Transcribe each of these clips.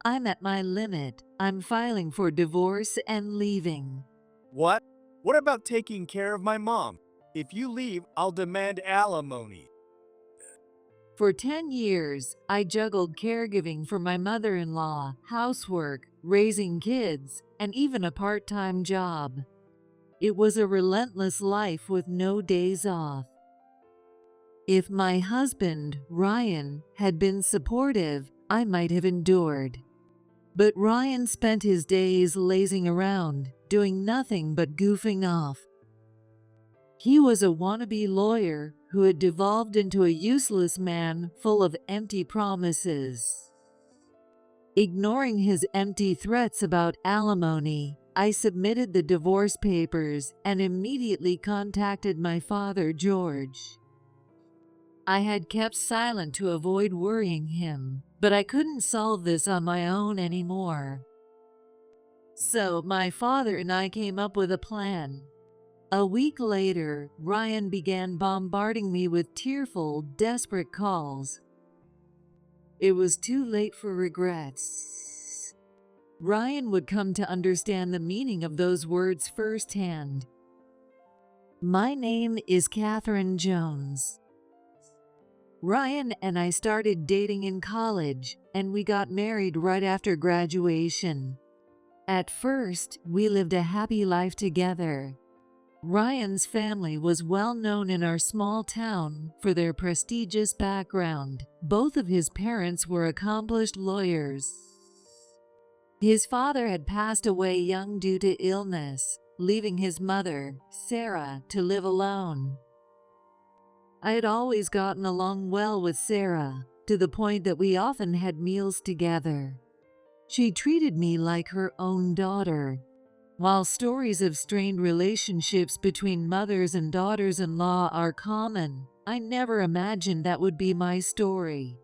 I'm at my limit. I'm filing for divorce and leaving. What? What about taking care of my mom? If you leave, I'll demand alimony. For 10 years, I juggled caregiving for my mother-in-law, housework, raising kids, and even a part-time job. It was a relentless life with no days off. If my husband, Ryan, had been supportive, I might have endured. But Ryan spent his days lazing around, doing nothing but goofing off. He was a wannabe lawyer who had devolved into a useless man full of empty promises. Ignoring his empty threats about alimony, I submitted the divorce papers and immediately contacted my father, George. I had kept silent to avoid worrying him, but I couldn't solve this on my own anymore. So my father and I came up with a plan. A week later, Ryan began bombarding me with tearful, desperate calls. It was too late for regrets. Ryan would come to understand the meaning of those words firsthand. My name is Catherine Jones. Ryan and I started dating in college, and we got married right after graduation. At first, we lived a happy life together. Ryan's family was well known in our small town for their prestigious background. Both of his parents were accomplished lawyers. His father had passed away young due to illness, leaving his mother, Sarah, to live alone. I had always gotten along well with Sarah, to the point that we often had meals together. She treated me like her own daughter. While stories of strained relationships between mothers and daughters-in-law are common, I never imagined that would be my story.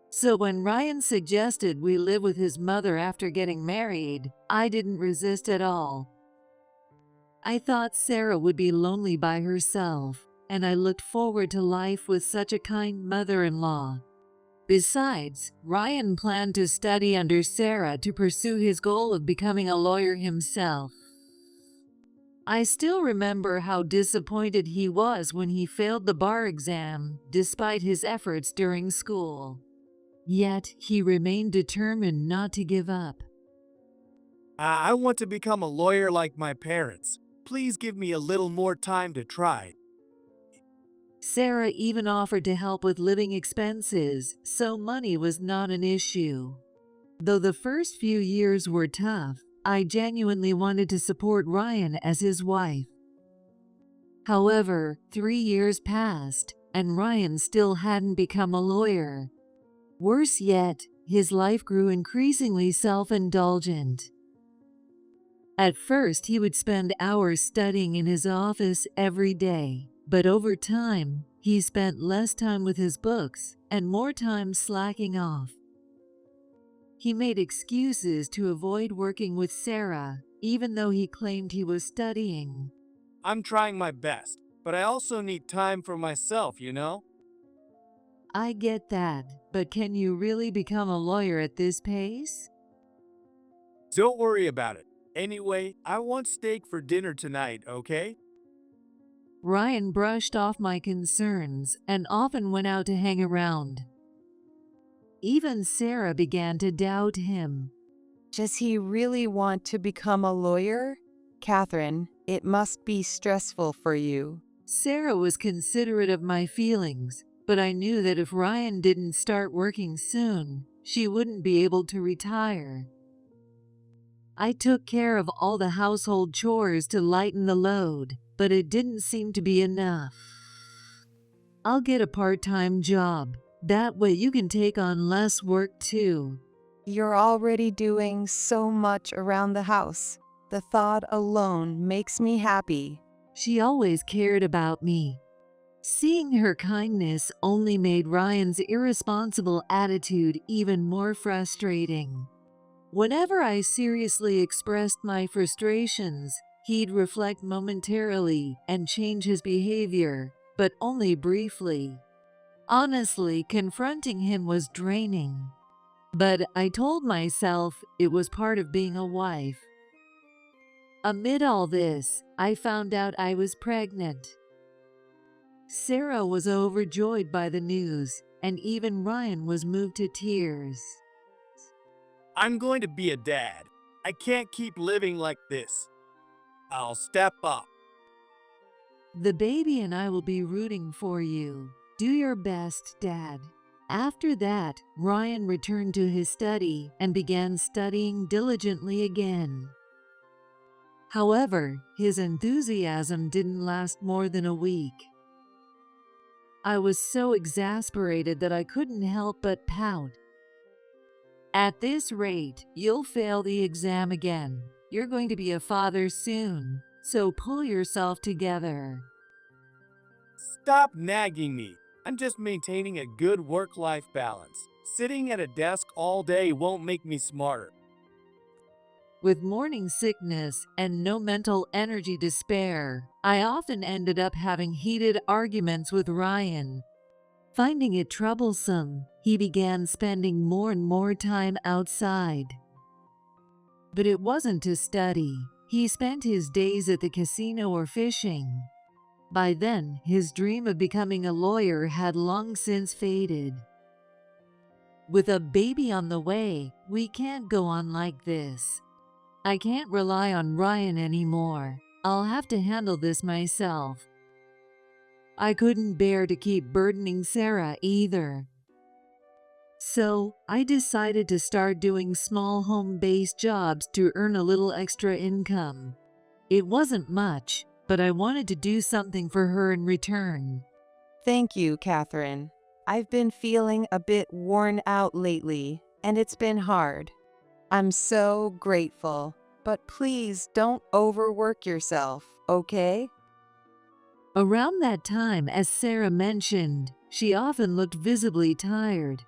So when Ryan suggested we live with his mother after getting married, I didn't resist at all. I thought Sarah would be lonely by herself, and I looked forward to life with such a kind mother-in-law. Besides, Ryan planned to study under Sarah to pursue his goal of becoming a lawyer himself. I still remember how disappointed he was when he failed the bar exam, despite his efforts during school. Yet, he remained determined not to give up. I want to become a lawyer like my parents. Please give me a little more time to try. Sarah even offered to help with living expenses, so money was not an issue. Though the first few years were tough, I genuinely wanted to support Ryan as his wife. However, 3 years passed, and Ryan still hadn't become a lawyer. Worse yet, his life grew increasingly self-indulgent. At first, he would spend hours studying in his office every day. But over time, he spent less time with his books and more time slacking off. He made excuses to avoid working with Sarah, even though he claimed he was studying. I'm trying my best, but I also need time for myself, you know? I get that, but can you really become a lawyer at this pace? Don't worry about it. Anyway, I want steak for dinner tonight, okay? Ryan brushed off my concerns and often went out to hang around. Even Sarah began to doubt him. Does he really want to become a lawyer? Catherine, it must be stressful for you. Sarah was considerate of my feelings, but I knew that if Ryan didn't start working soon, she wouldn't be able to retire. I took care of all the household chores to lighten the load, but it didn't seem to be enough. I'll get a part-time job. That way you can take on less work too. You're already doing so much around the house. The thought alone makes me happy. She always cared about me. Seeing her kindness only made Ryan's irresponsible attitude even more frustrating. Whenever I seriously expressed my frustrations, he'd reflect momentarily and change his behavior, but only briefly. Honestly, confronting him was draining. But I told myself it was part of being a wife. Amid all this, I found out I was pregnant. Sarah was overjoyed by the news, and even Ryan was moved to tears. I'm going to be a dad. I can't keep living like this. I'll step up. The baby and I will be rooting for you. Do your best, Dad. After that, Ryan returned to his study and began studying diligently again. However, his enthusiasm didn't last more than a week. I was so exasperated that I couldn't help but pout. At this rate, you'll fail the exam again. You're going to be a father soon, so pull yourself together. Stop nagging me. I'm just maintaining a good work-life balance. Sitting at a desk all day won't make me smarter. With morning sickness and no mental energy to spare, I often ended up having heated arguments with Ryan. Finding it troublesome, he began spending more and more time outside. But it wasn't to study. He spent his days at the casino or fishing. By then, his dream of becoming a lawyer had long since faded. With a baby on the way, we can't go on like this. I can't rely on Ryan anymore. I'll have to handle this myself. I couldn't bear to keep burdening Sarah either. So, I decided to start doing small home-based jobs to earn a little extra income. It wasn't much, but I wanted to do something for her in return. Thank you, Catherine. I've been feeling a bit worn out lately, and it's been hard. I'm so grateful, but please don't overwork yourself, okay? Around that time, as Sarah mentioned, she often looked visibly tired.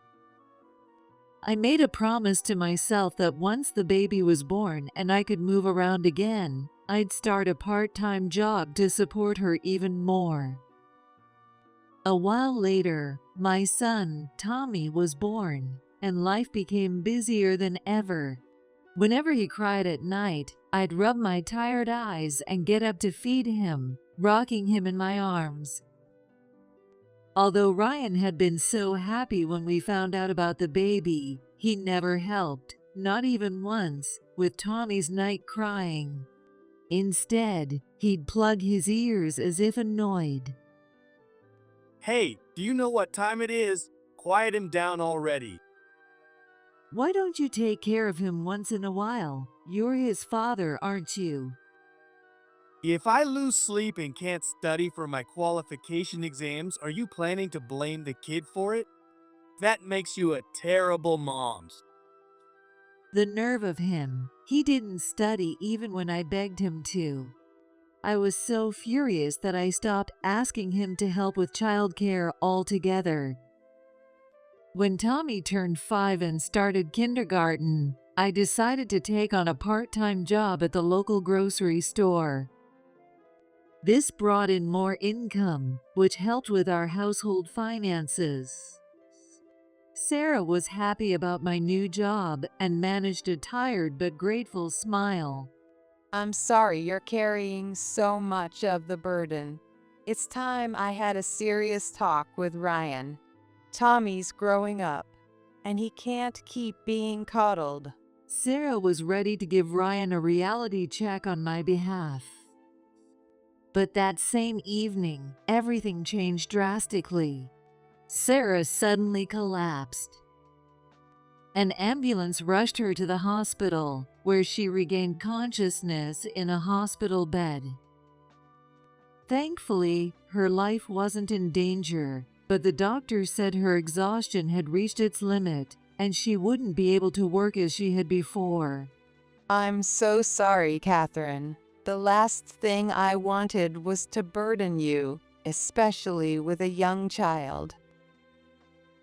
I made a promise to myself that once the baby was born and I could move around again, I'd start a part-time job to support her even more. A while later, my son, Tommy, was born, and life became busier than ever. Whenever he cried at night, I'd rub my tired eyes and get up to feed him, rocking him in my arms. Although Ryan had been so happy when we found out about the baby, he never helped, not even once, with Tommy's night crying. Instead, he'd plug his ears as if annoyed. Hey, do you know what time it is? Quiet him down already. Why don't you take care of him once in a while? You're his father, aren't you? If I lose sleep and can't study for my qualification exams, are you planning to blame the kid for it? That makes you a terrible mom. The nerve of him. He didn't study even when I begged him to. I was so furious that I stopped asking him to help with childcare altogether. When Tommy turned 5 and started kindergarten, I decided to take on a part-time job at the local grocery store. This brought in more income, which helped with our household finances. Sarah was happy about my new job and managed a tired but grateful smile. I'm sorry you're carrying so much of the burden. It's time I had a serious talk with Ryan. Tommy's growing up, and he can't keep being coddled. Sarah was ready to give Ryan a reality check on my behalf. But that same evening, everything changed drastically. Sarah suddenly collapsed. An ambulance rushed her to the hospital, where she regained consciousness in a hospital bed. Thankfully, her life wasn't in danger, but the doctor said her exhaustion had reached its limit, and she wouldn't be able to work as she had before. I'm so sorry, Catherine. The last thing I wanted was to burden you, especially with a young child.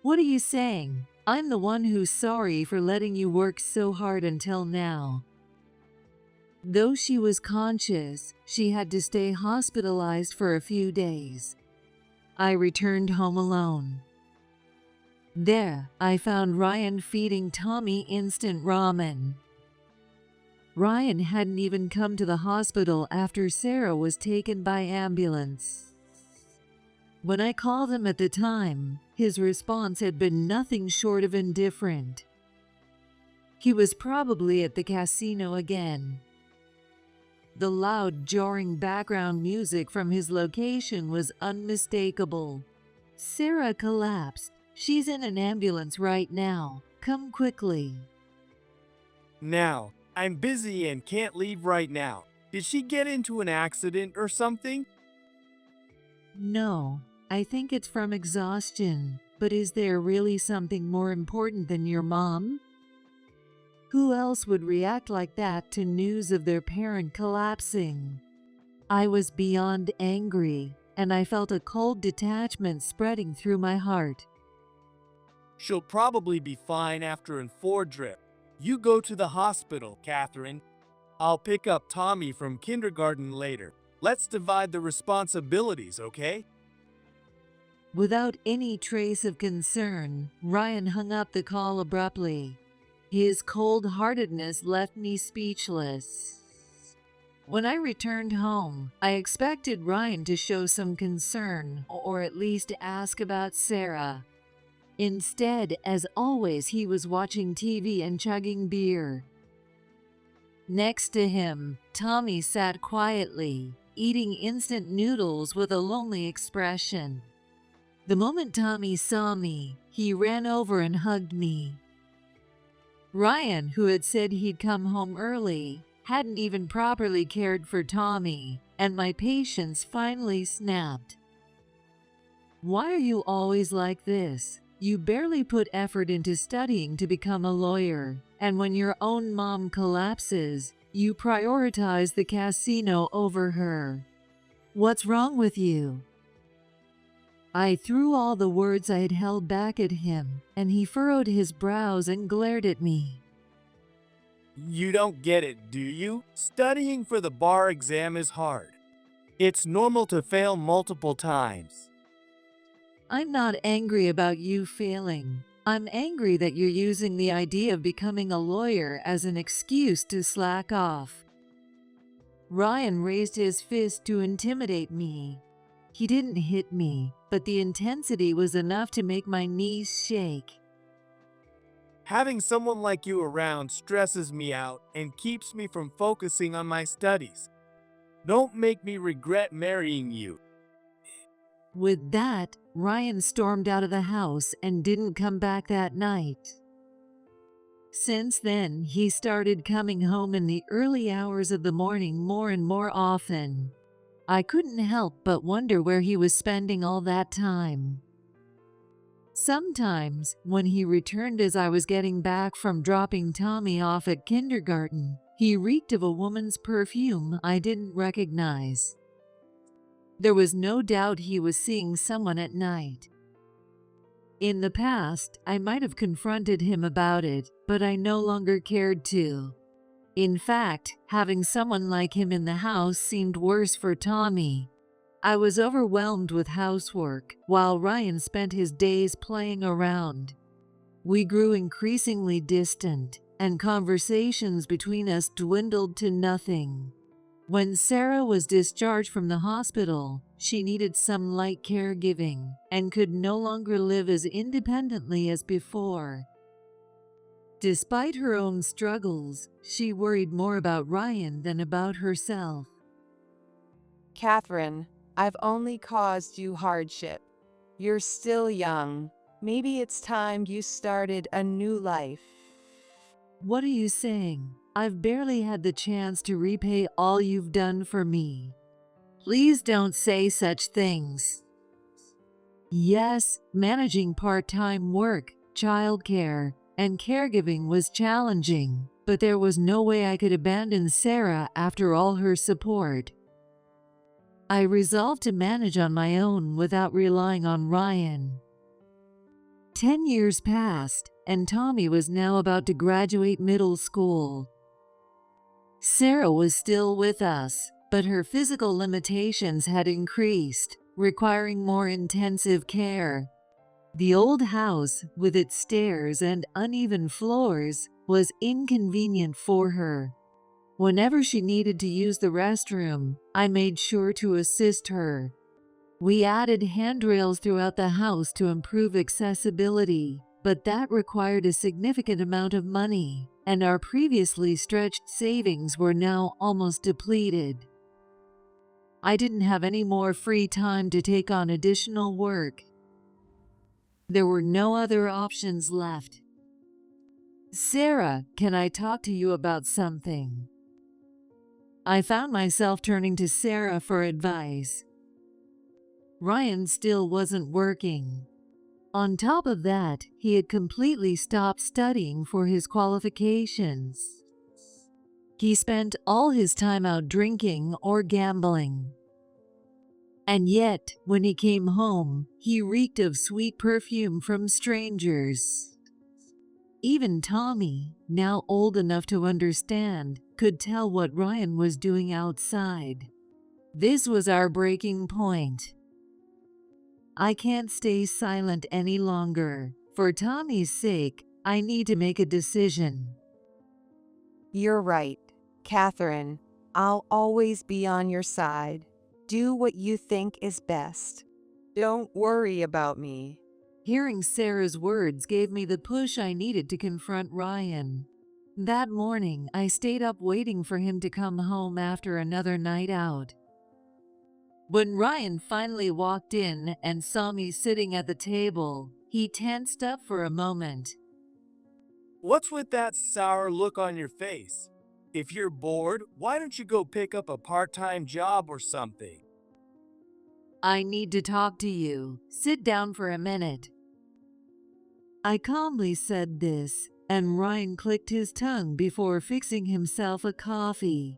What are you saying? I'm the one who's sorry for letting you work so hard until now. Though she was conscious, she had to stay hospitalized for a few days. I returned home alone. There, I found Ryan feeding Tommy instant ramen. Ryan hadn't even come to the hospital after Sarah was taken by ambulance. When I called him at the time, his response had been nothing short of indifferent. He was probably at the casino again. The loud, jarring background music from his location was unmistakable. Sarah collapsed. She's in an ambulance right now. Come quickly. Now, I'm busy and can't leave right now. Did she get into an accident or something? No, I think it's from exhaustion. But is there really something more important than your mom? Who else would react like that to news of their parent collapsing? I was beyond angry, and I felt a cold detachment spreading through my heart. She'll probably be fine after an 4 drip. You go to the hospital, Catherine. I'll pick up Tommy from kindergarten later. Let's divide the responsibilities, okay? Without any trace of concern, Ryan hung up the call abruptly. His cold-heartedness left me speechless. When I returned home, I expected Ryan to show some concern or at least ask about Sarah. Instead, as always, he was watching TV and chugging beer. Next to him, Tommy sat quietly, eating instant noodles with a lonely expression. The moment Tommy saw me, he ran over and hugged me. Ryan, who had said he'd come home early, hadn't even properly cared for Tommy, and my patience finally snapped. Why are you always like this? You barely put effort into studying to become a lawyer, and when your own mom collapses, you prioritize the casino over her. What's wrong with you? I threw all the words I had held back at him, and he furrowed his brows and glared at me. You don't get it, do you? Studying for the bar exam is hard. It's normal to fail multiple times. I'm not angry about you failing. I'm angry that you're using the idea of becoming a lawyer as an excuse to slack off. Ryan raised his fist to intimidate me. He didn't hit me, but the intensity was enough to make my knees shake. Having someone like you around stresses me out and keeps me from focusing on my studies. Don't make me regret marrying you. With that, Ryan stormed out of the house and didn't come back that night. Since then, he started coming home in the early hours of the morning more and more often. I couldn't help but wonder where he was spending all that time. Sometimes, when he returned as I was getting back from dropping Tommy off at kindergarten, he reeked of a woman's perfume I didn't recognize. There was no doubt he was seeing someone at night. In the past, I might have confronted him about it, but I no longer cared to. In fact, having someone like him in the house seemed worse for Tommy. I was overwhelmed with housework, while Ryan spent his days playing around. We grew increasingly distant, and conversations between us dwindled to nothing. When Sarah was discharged from the hospital, she needed some light caregiving and could no longer live as independently as before. Despite her own struggles, she worried more about Ryan than about herself. Catherine, I've only caused you hardship. You're still young. Maybe it's time you started a new life. What are you saying? I've barely had the chance to repay all you've done for me. Please don't say such things. Yes, managing part-time work, childcare, and caregiving was challenging, but there was no way I could abandon Sarah after all her support. I resolved to manage on my own without relying on Ryan. 10 years passed, and Tommy was now about to graduate middle school. Sarah was still with us, but her physical limitations had increased, requiring more intensive care. The old house, with its stairs and uneven floors, was inconvenient for her. Whenever she needed to use the restroom, I made sure to assist her. We added handrails throughout the house to improve accessibility, but that required a significant amount of money, and our previously stretched savings were now almost depleted. I didn't have any more free time to take on additional work. There were no other options left. "Sarah, can I talk to you about something?" I found myself turning to Sarah for advice. Ryan still wasn't working. On top of that, he had completely stopped studying for his qualifications. He spent all his time out drinking or gambling. And yet, when he came home, he reeked of sweet perfume from strangers. Even Tommy, now old enough to understand, could tell what Ryan was doing outside. This was our breaking point. I can't stay silent any longer. For Tommy's sake, I need to make a decision. You're right, Catherine. I'll always be on your side. Do what you think is best. Don't worry about me. Hearing Sarah's words gave me the push I needed to confront Ryan. That morning, I stayed up waiting for him to come home after another night out. When Ryan finally walked in and saw me sitting at the table, he tensed up for a moment. What's with that sour look on your face? If you're bored, why don't you go pick up a part-time job or something? "I need to talk to you. Sit down for a minute." I calmly said this, and Ryan clicked his tongue before fixing himself a coffee.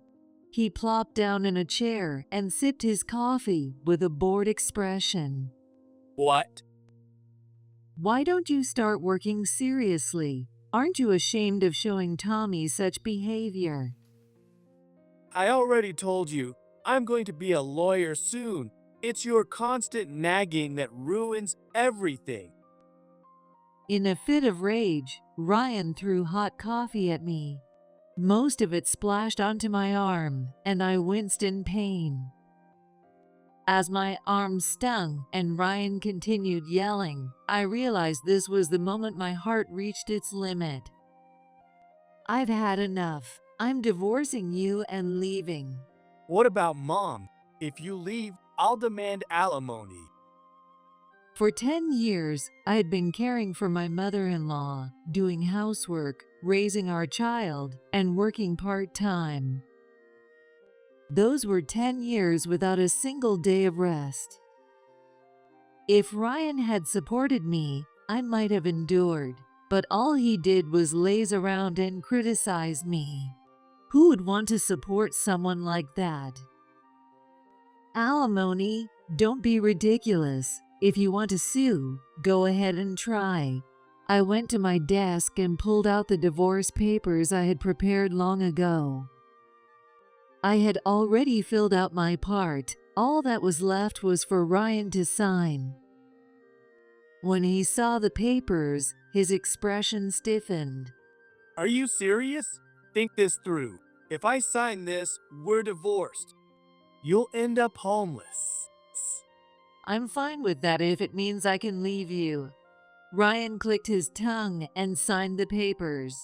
He plopped down in a chair and sipped his coffee with a bored expression. What? "Why don't you start working seriously? Aren't you ashamed of showing Tommy such behavior?" I already told you, I'm going to be a lawyer soon. It's your constant nagging that ruins everything. In a fit of rage, Ryan threw hot coffee at me. Most of it splashed onto my arm, and I winced in pain. As my arm stung and Ryan continued yelling, I realized this was the moment my heart reached its limit. "I've had enough. I'm divorcing you and leaving." What about Mom? If you leave, I'll demand alimony. For 10 years, I had been caring for my mother-in-law, doing housework, raising our child, and working part-time. Those were 10 years without a single day of rest. If Ryan had supported me, I might have endured, but all he did was laze around and criticize me. Who would want to support someone like that? "Alimony? Don't be ridiculous. If you want to sue, go ahead and try." I went to my desk and pulled out the divorce papers I had prepared long ago. I had already filled out my part. All that was left was for Ryan to sign. When he saw the papers, his expression stiffened. Are you serious? Think this through. If I sign this, we're divorced. You'll end up homeless. "I'm fine with that if it means I can leave you." Ryan clicked his tongue and signed the papers.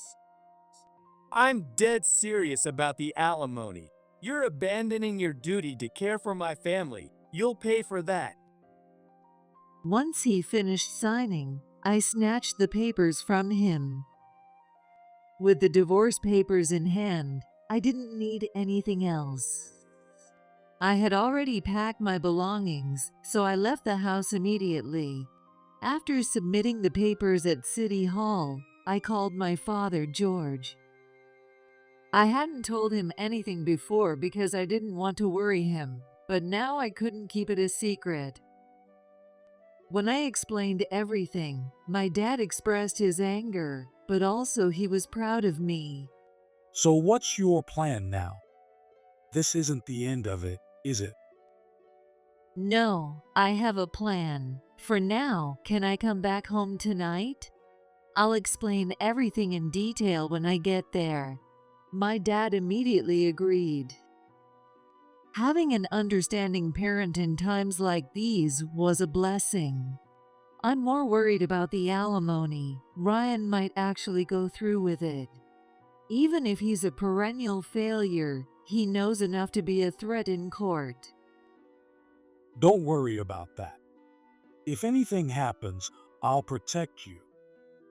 I'm dead serious about the alimony. You're abandoning your duty to care for my family. You'll pay for that. Once he finished signing, I snatched the papers from him. With the divorce papers in hand, I didn't need anything else. I had already packed my belongings, so I left the house immediately. After submitting the papers at City Hall, I called my father, George. I hadn't told him anything before because I didn't want to worry him, but now I couldn't keep it a secret. When I explained everything, my dad expressed his anger, but also he was proud of me. So what's your plan now? This isn't the end of it, is it? "No, I have a plan. For now, can I come back home tonight? I'll explain everything in detail when I get there." My dad immediately agreed. Having an understanding parent in times like these was a blessing. I'm more worried about the alimony. Ryan might actually go through with it. Even if he's a perennial failure, he knows enough to be a threat in court. Don't worry about that. If anything happens, I'll protect you.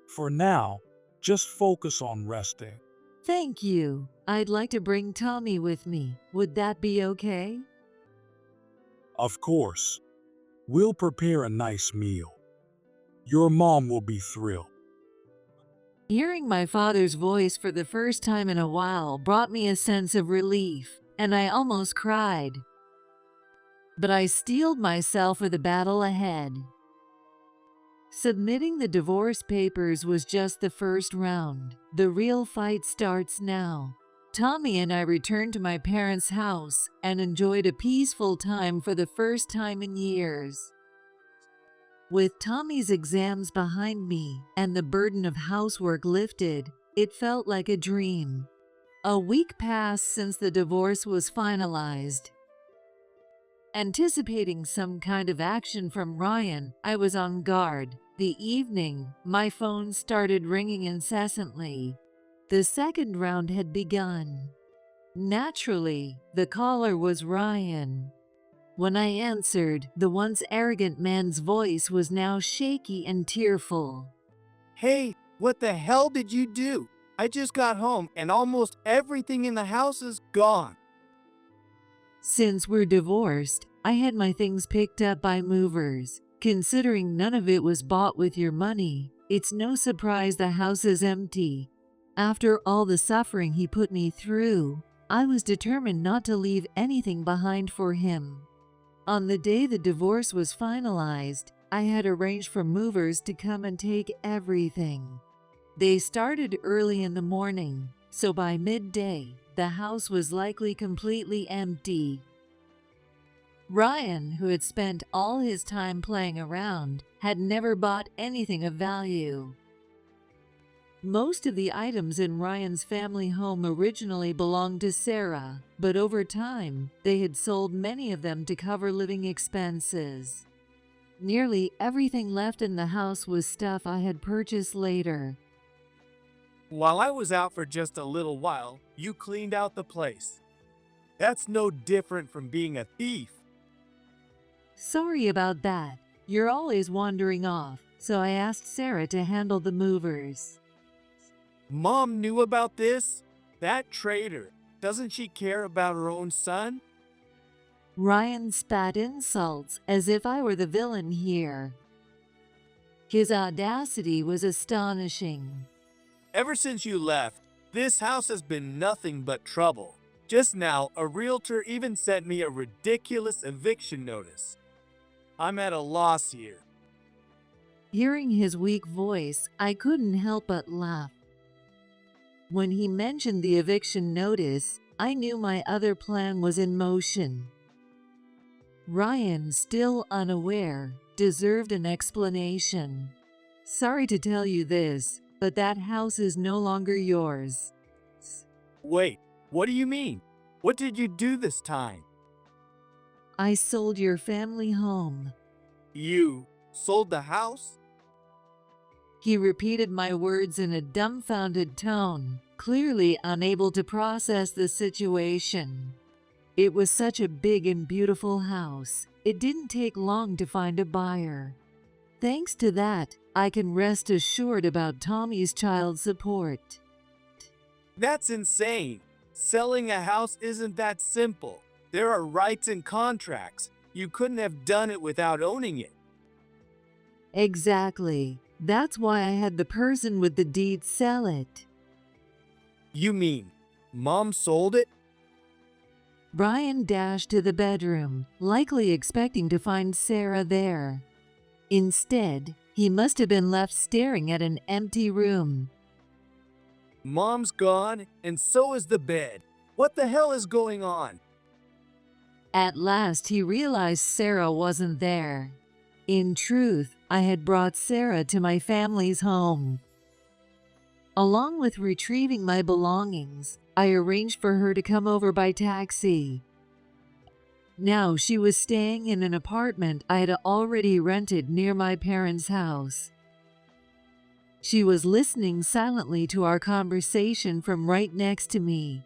For now, just focus on resting. Thank you. I'd like to bring Tommy with me. Would that be okay? Of course, we'll prepare a nice meal. Your mom will be thrilled. Hearing my father's voice for the first time in a while brought me a sense of relief, and I almost cried. But I steeled myself for the battle ahead. Submitting the divorce papers was just the first round. The real fight starts now. Tommy and I returned to my parents' house and enjoyed a peaceful time for the first time in years. With Tommy's exams behind me and the burden of housework lifted, it felt like a dream. A week passed since the divorce was finalized. Anticipating some kind of action from Ryan, I was on guard. The evening, my phone started ringing incessantly. The second round had begun. Naturally, the caller was Ryan. When I answered, the once arrogant man's voice was now shaky and tearful. Hey, what the hell did you do? I just got home and almost everything in the house is gone. Since we're divorced, I had my things picked up by movers. Considering none of it was bought with your money, it's no surprise the house is empty. After all the suffering he put me through, I was determined not to leave anything behind for him. On the day the divorce was finalized, I had arranged for movers to come and take everything. They started early in the morning, so by midday, the house was likely completely empty. Ryan, who had spent all his time playing around, had never bought anything of value. Most of the items in Ryan's family home originally belonged to Sarah, but over time, they had sold many of them to cover living expenses. Nearly everything left in the house was stuff I had purchased later. While I was out for just a little while, you cleaned out the place. That's no different from being a thief. Sorry about that. You're always wandering off, so I asked Sarah to handle the movers. Mom knew about this? That traitor. Doesn't she care about her own son? Ryan spat insults as if I were the villain here. His audacity was astonishing. Ever since you left, this house has been nothing but trouble. Just now, a realtor even sent me a ridiculous eviction notice. I'm at a loss here. Hearing his weak voice, I couldn't help but laugh. When he mentioned the eviction notice, I knew my other plan was in motion. Ryan, still unaware, deserved an explanation. Sorry to tell you this, but that house is no longer yours. Wait, what do you mean? What did you do this time? I sold your family home. You sold the house? He repeated my words in a dumbfounded tone, clearly unable to process the situation. It was such a big and beautiful house. It didn't take long to find a buyer. Thanks to that, I can rest assured about Tommy's child support. That's insane. Selling a house isn't that simple. There are rights and contracts. You couldn't have done it without owning it. Exactly. That's why I had the person with the deed sell it. You mean, Mom sold it? Brian dashed to the bedroom, likely expecting to find Sarah there. Instead, he must have been left staring at an empty room. Mom's gone, and so is the bed. What the hell is going on? At last, he realized Sarah wasn't there. In truth, I had brought Sarah to my family's home. Along with retrieving my belongings, I arranged for her to come over by taxi. Now she was staying in an apartment I had already rented near my parents' house. She was listening silently to our conversation from right next to me.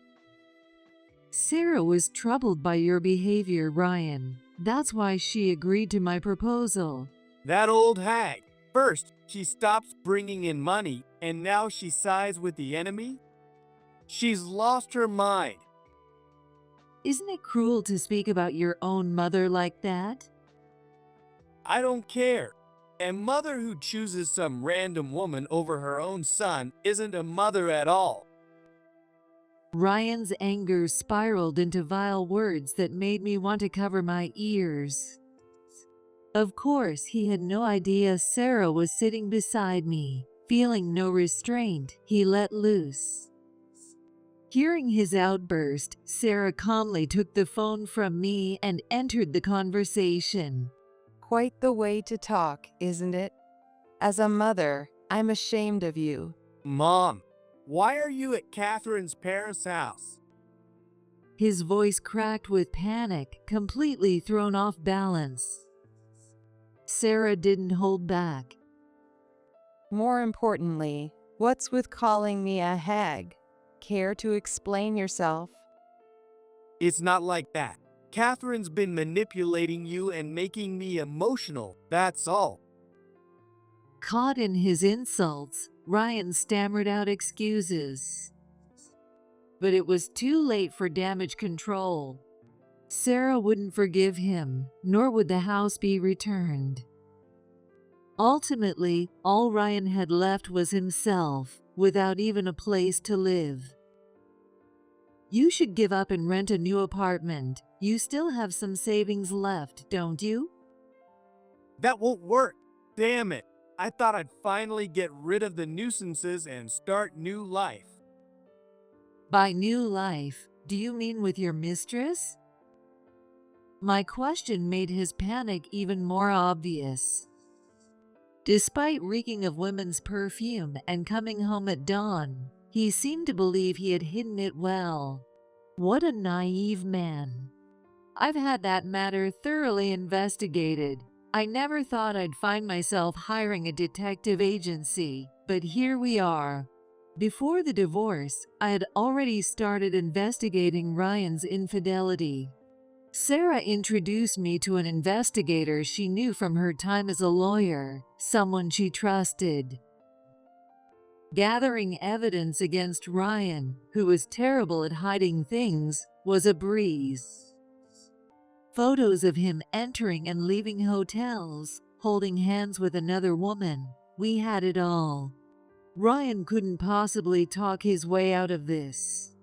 Sarah was troubled by your behavior, Ryan. That's why she agreed to my proposal. That old hag. First, she stops bringing in money, and now she sides with the enemy? She's lost her mind. Isn't it cruel to speak about your own mother like that? I don't care. A mother who chooses some random woman over her own son isn't a mother at all. Ryan's anger spiraled into vile words that made me want to cover my ears. Of course, he had no idea Sarah was sitting beside me. Feeling no restraint, he let loose. Hearing his outburst, Sarah calmly took the phone from me and entered the conversation. Quite the way to talk, isn't it? As a mother, I'm ashamed of you. Mom, why are you at Catherine's parents' house? His voice cracked with panic, completely thrown off balance. Sarah didn't hold back. More importantly, what's with calling me a hag? Care to explain yourself? It's not like that. Catherine's been manipulating you and making me emotional, that's all. Caught in his insults, Ryan stammered out excuses. But it was too late for damage control. Sarah wouldn't forgive him, nor would the house be returned. Ultimately, all Ryan had left was himself, without even a place to live. You should give up and rent a new apartment. You still have some savings left, don't you? That won't work. Damn it. I thought I'd finally get rid of the nuisances and start new life. By new life, do you mean with your mistress? My question made his panic even more obvious. Despite reeking of women's perfume and coming home at dawn, he seemed to believe he had hidden it well. What a naive man. I've had that matter thoroughly investigated. I never thought I'd find myself hiring a detective agency, but here we are. Before the divorce, I had already started investigating Ryan's infidelity. Sarah introduced me to an investigator she knew from her time as a lawyer, someone she trusted. Gathering evidence against Ryan, who was terrible at hiding things, was a breeze. Photos of him entering and leaving hotels, holding hands with another woman, we had it all. Ryan couldn't possibly talk his way out of this.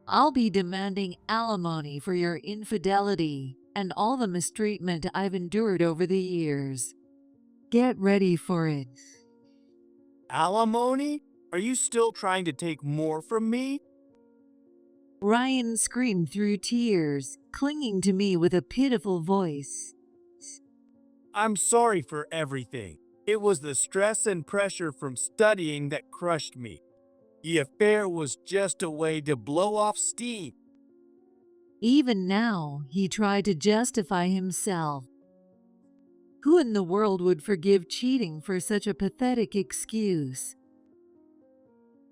I'll be demanding alimony for your infidelity and all the mistreatment I've endured over the years. Get ready for it. Alimony? Are you still trying to take more from me? Ryan screamed through tears, clinging to me with a pitiful voice. I'm sorry for everything. It was the stress and pressure from studying that crushed me. The affair was just a way to blow off steam. Even now, he tried to justify himself. Who in the world would forgive cheating for such a pathetic excuse?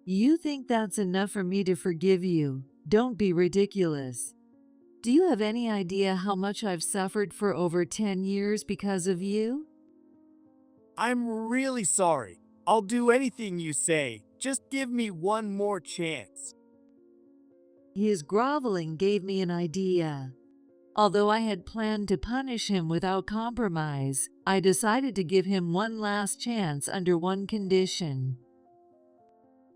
You think that's enough for me to forgive you? Don't be ridiculous. Do you have any idea how much I've suffered for over 10 years because of you? I'm really sorry. I'll do anything you say. Just give me one more chance. His groveling gave me an idea. Although I had planned to punish him without compromise, I decided to give him one last chance under one condition.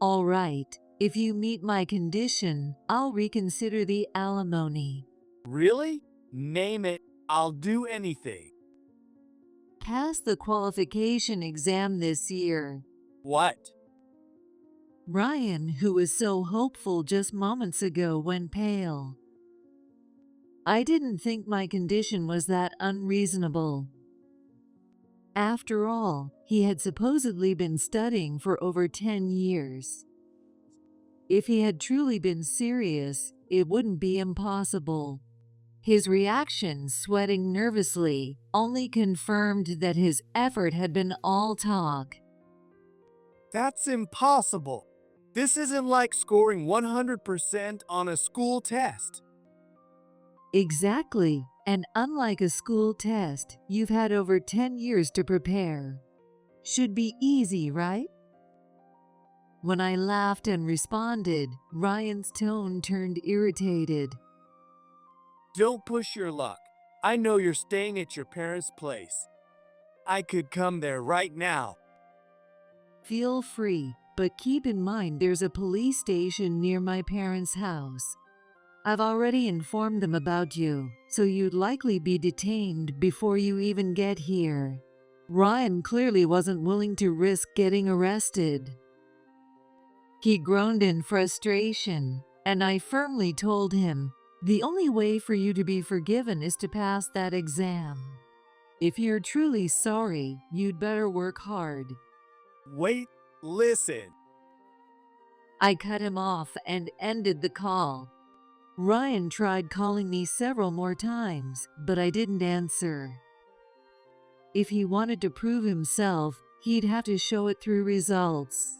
All right, if you meet my condition, I'll reconsider the alimony. Really? Name it. I'll do anything. Pass the qualification exam this year. What? Ryan, who was so hopeful just moments ago, went pale. I didn't think my condition was that unreasonable. After all, he had supposedly been studying for over 10 years. If he had truly been serious, it wouldn't be impossible. His reaction, sweating nervously, only confirmed that his effort had been all talk. That's impossible. This isn't like scoring 100% on a school test. Exactly, and unlike a school test, you've had over 10 years to prepare. Should be easy, right? When I laughed and responded, Ryan's tone turned irritated. Don't push your luck. I know you're staying at your parents' place. I could come there right now. Feel free, but keep in mind there's a police station near my parents' house. I've already informed them about you, so you'd likely be detained before you even get here. Ryan clearly wasn't willing to risk getting arrested. He groaned in frustration, and I firmly told him, the only way for you to be forgiven is to pass that exam. If you're truly sorry, you'd better work hard. Wait, listen. I cut him off and ended the call. Ryan tried calling me several more times, but I didn't answer. If he wanted to prove himself, he'd have to show it through results.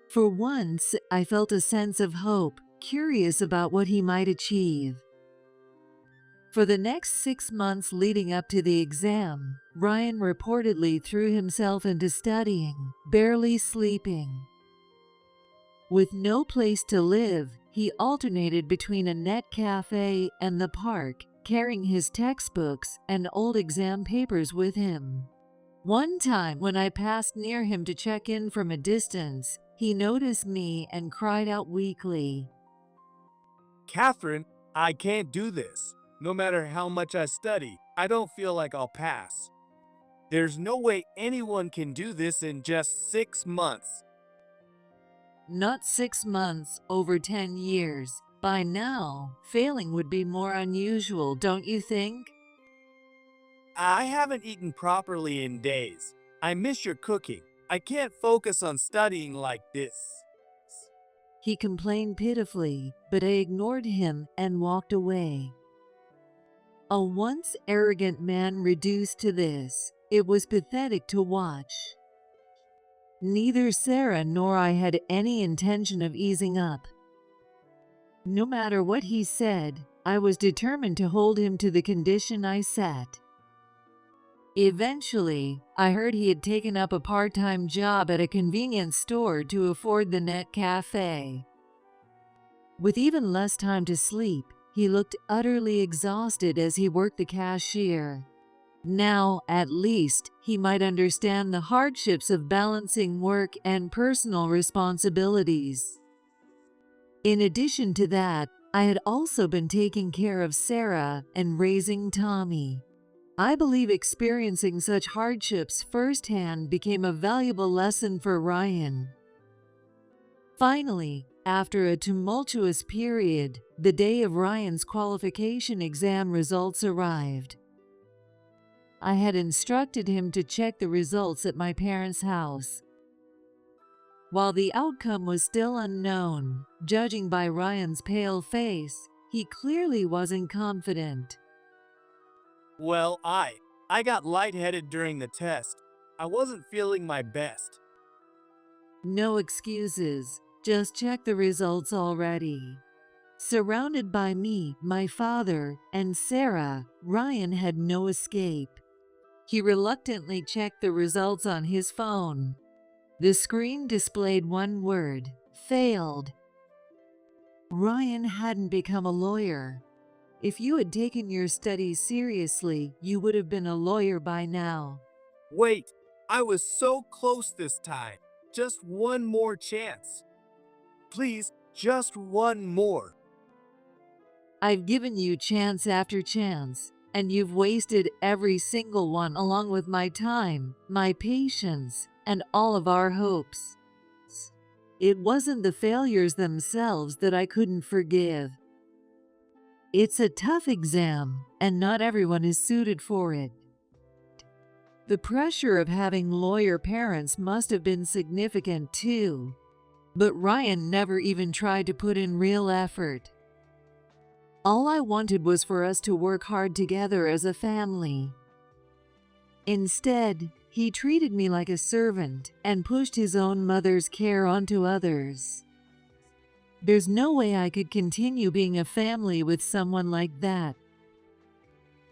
For once, I felt a sense of hope, curious about what he might achieve. For the next 6 months leading up to the exam, Ryan reportedly threw himself into studying, barely sleeping. With no place to live, he alternated between a net cafe and the park, carrying his textbooks and old exam papers with him. One time when I passed near him to check in from a distance, he noticed me and cried out weakly, Catherine, I can't do this. No matter how much I study, I don't feel like I'll pass. There's no way anyone can do this in just 6 months. Not 6 months, over 10 years. By now, failing would be more unusual, don't you think? I haven't eaten properly in days. I miss your cooking. I can't focus on studying like this. He complained pitifully, but I ignored him and walked away. A once arrogant man reduced to this. It was pathetic to watch. Neither Sarah nor I had any intention of easing up. No matter what he said, I was determined to hold him to the condition I set. Eventually, I heard he had taken up a part-time job at a convenience store to afford the net cafe. With even less time to sleep, he looked utterly exhausted as he worked the cashier. Now, at least, he might understand the hardships of balancing work and personal responsibilities. In addition to that, I had also been taking care of Sarah and raising Tommy. I believe experiencing such hardships firsthand became a valuable lesson for Ryan. Finally, after a tumultuous period, the day of Ryan's qualification exam results arrived. I had instructed him to check the results at my parents' house. While the outcome was still unknown, judging by Ryan's pale face, he clearly wasn't confident. Well, I got lightheaded during the test. I wasn't feeling my best. No excuses, just check the results already. Surrounded by me, my father, and Sarah, Ryan had no escape. He reluctantly checked the results on his phone. The screen displayed one word: failed. Ryan hadn't become a lawyer. If you had taken your studies seriously, you would have been a lawyer by now. Wait, I was so close this time. Just one more chance. Please, just one more. I've given you chance after chance, and you've wasted every single one along with my time, my patience, and all of our hopes. It wasn't the failures themselves that I couldn't forgive. It's a tough exam, and not everyone is suited for it. The pressure of having lawyer parents must have been significant too. But Ryan never even tried to put in real effort. All I wanted was for us to work hard together as a family. Instead, he treated me like a servant and pushed his own mother's care onto others. There's no way I could continue being a family with someone like that.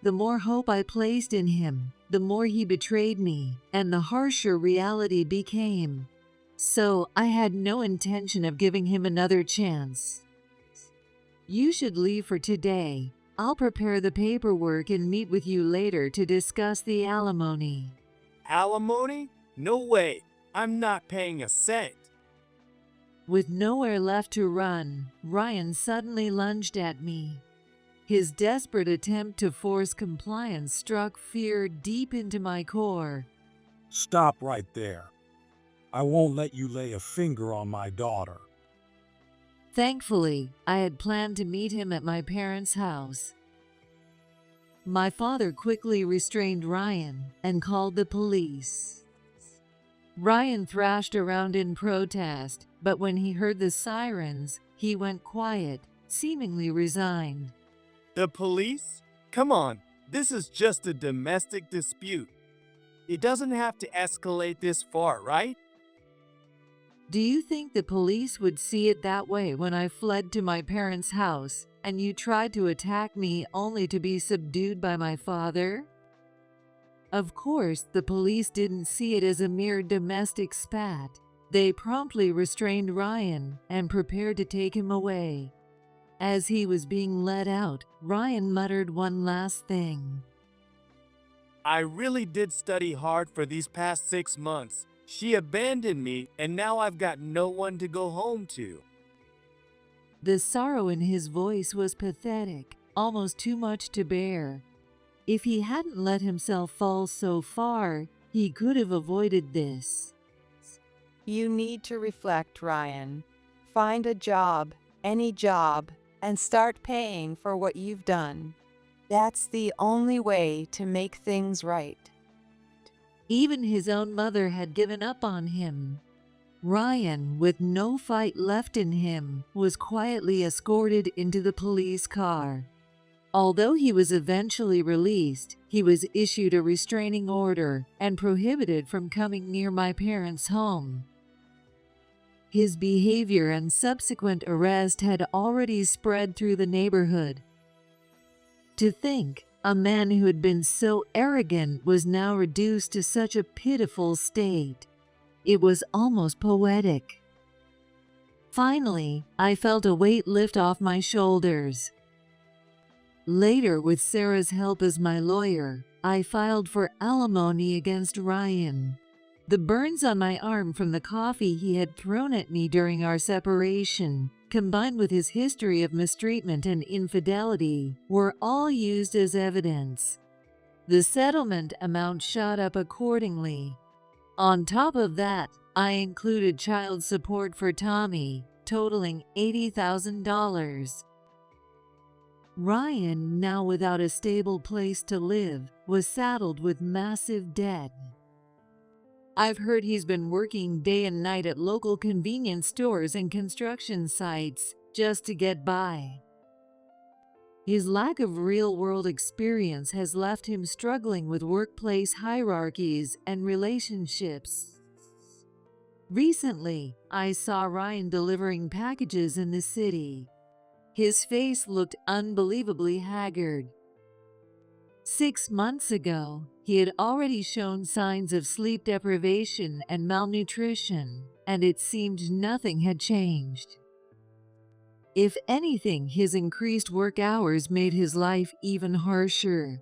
The more hope I placed in him, the more he betrayed me, and the harsher reality became. So I had no intention of giving him another chance. You should leave for today. I'll prepare the paperwork and meet with you later to discuss the alimony. Alimony? No way. I'm not paying a cent. With nowhere left to run, Ryan suddenly lunged at me. His desperate attempt to force compliance struck fear deep into my core. Stop right there. I won't let you lay a finger on my daughter. Thankfully, I had planned to meet him at my parents' house. My father quickly restrained Ryan and called the police. Ryan thrashed around in protest, but when he heard the sirens, he went quiet, seemingly resigned. The police? Come on, this is just a domestic dispute. It doesn't have to escalate this far, right? Do you think the police would see it that way when I fled to my parents' house and you tried to attack me only to be subdued by my father? Of course, the police didn't see it as a mere domestic spat. They promptly restrained Ryan and prepared to take him away. As he was being led out, Ryan muttered one last thing. I really did study hard for these past 6 months. She abandoned me, and now I've got no one to go home to. The sorrow in his voice was pathetic, almost too much to bear. If he hadn't let himself fall so far, he could have avoided this. You need to reflect, Ryan. Find a job, any job, and start paying for what you've done. That's the only way to make things right. Even his own mother had given up on him. Ryan, with no fight left in him, was quietly escorted into the police car. Although he was eventually released, he was issued a restraining order and prohibited from coming near my parents' home. His behavior and subsequent arrest had already spread through the neighborhood. To think, a man who had been so arrogant was now reduced to such a pitiful state. It was almost poetic. Finally, I felt a weight lift off my shoulders. Later, with Sarah's help as my lawyer, I filed for alimony against Ryan. The burns on my arm from the coffee he had thrown at me during our separation, combined with his history of mistreatment and infidelity, were all used as evidence. The settlement amount shot up accordingly. On top of that, I included child support for Tommy, totaling $80,000. Ryan, now without a stable place to live, was saddled with massive debt. I've heard he's been working day and night at local convenience stores and construction sites just to get by. His lack of real-world experience has left him struggling with workplace hierarchies and relationships. Recently, I saw Ryan delivering packages in the city. His face looked unbelievably haggard. 6 months ago, he had already shown signs of sleep deprivation and malnutrition, and it seemed nothing had changed. If anything, his increased work hours made his life even harsher.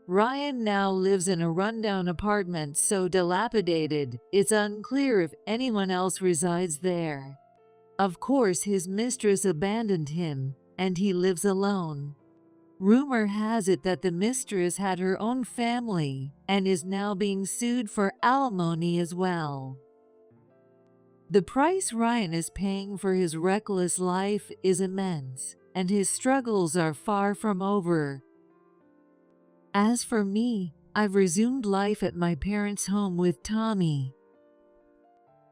Ryan now lives in a rundown apartment so dilapidated, it's unclear if anyone else resides there. Of course, his mistress abandoned him, and he lives alone. Rumor has it that the mistress had her own family and is now being sued for alimony as well. The price Ryan is paying for his reckless life is immense, and his struggles are far from over. As for me, I've resumed life at my parents' home with Tommy.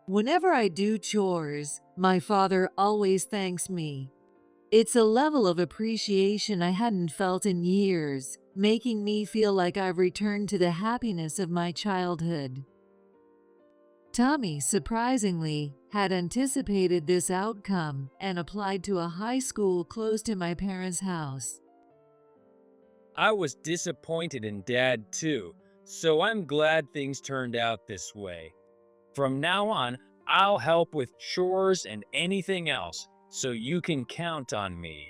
Whenever I do chores, my father always thanks me. It's a level of appreciation I hadn't felt in years, making me feel like I've returned to the happiness of my childhood. Tommy, surprisingly, had anticipated this outcome and applied to a high school close to my parents' house. I was disappointed in Dad too, so I'm glad things turned out this way. From now on, I'll help with chores and anything else, so you can count on me.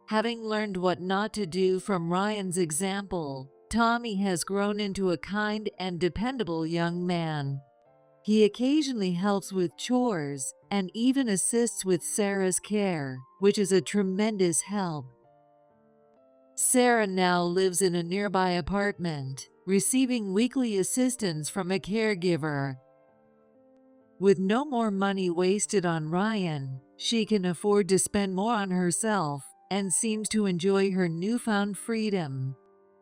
Having learned what not to do from Ryan's example, Tommy has grown into a kind and dependable young man. He occasionally helps with chores and even assists with Sarah's care, which is a tremendous help. Sarah now lives in a nearby apartment, receiving weekly assistance from a caregiver. With no more money wasted on Ryan, she can afford to spend more on herself and seems to enjoy her newfound freedom.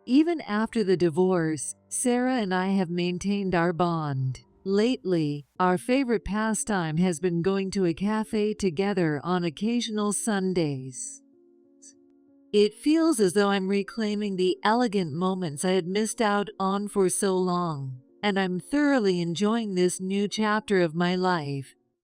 Even after the divorce, Sarah and I have maintained our bond. Lately, our favorite pastime has been going to a cafe together on occasional Sundays. It feels as though I'm reclaiming the elegant moments I had missed out on for so long, and I'm thoroughly enjoying this new chapter of my life.